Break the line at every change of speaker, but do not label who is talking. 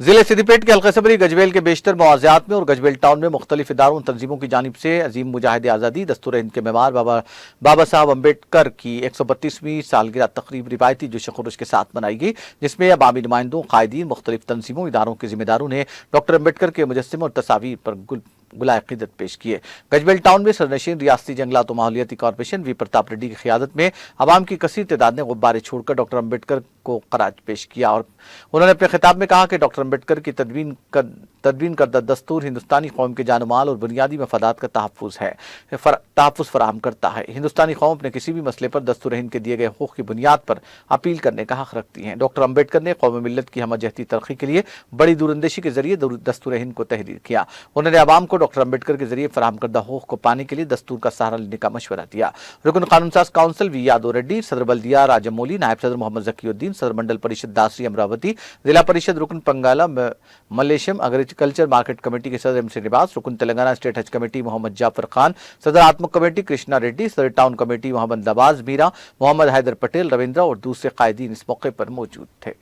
ضلع سدیپیٹ کے حلقہ صبری گجویل کے بیشتر مواضعات میں اور گجویل ٹاؤن میں مختلف اداروں اور تنظیموں کی جانب سے عظیم مجاہد آزادی دستور ہند کے معمار بابا صاحب امبیڈکر کی 132ویں سالگرہ تقریب روایتی جوش و خروش کے ساتھ منائی گئی، جس میں عوامی نمائندوں، قائدین، مختلف تنظیموں، اداروں کے ذمہ داروں نے ڈاکٹر امبیڈکر کے مجسمے اور تصاویر پر گلہ عقیدت پیش کیے۔ گجویل ٹاؤن میں سرنشین ریاستی جنگلات و ماحولیاتی کارپوریشن وی پرتاپ ریڈی کی قیادت میں عوام کی کثیر تعداد نے غبارے چھوڑ کر ڈاکٹر امبیڈکر کو خراج پیش کیا، اور انہوں نے اپنے خطاب میں کہا کہ ڈاکٹر امبیڈکر کی تدوین کردہ دستور ہندوستانی قوم کے جان و مال اور بنیادی مفادات کا تحفظ فراہم کرتا ہے۔ ہندوستانی قوم اپنے کسی بھی مسئلے پر دستور ہند کے دیے گئے حقوق کی بنیاد پر اپیل کرنے کا حق رکھتی ہے۔ ڈاکٹر امبیڈکر نے قوم ملت کی ہمہ جہتی ترقی کے لیے بڑی دوراندیشی کے ذریعے دستور ہند کو تحریر کیا۔ انہوں نے عوام کو ڈاکٹر امبیڈکر کے ذریعے فراہم کردہ حقوق کو پانے کے لیے دستور کا سہارا لینے کا مشورہ دیا۔ رکن قانون ساز کونسل وی یادو ریڈی، صدر بلدیہ راجمولی، نائب صدر محمد ذکی الدین، صدر منڈل پریشد داسری امراوتی، ضلع پریشد رکن پنگالا ملیشم ایگریکلچر مارکیٹ کمیٹی کے صدر ایم سرینواس، رکن تلنگانہ اسٹیٹ حج کمیٹی محمد جعفر خان، صدر آتمک کمیٹی کرشنا ریڈی، صدر ٹاؤن کمیٹی محمد نواز میرا، محمد حیدر پٹیل، رویندرا اور دوسرے قائدین اس موقع پر موجود تھے۔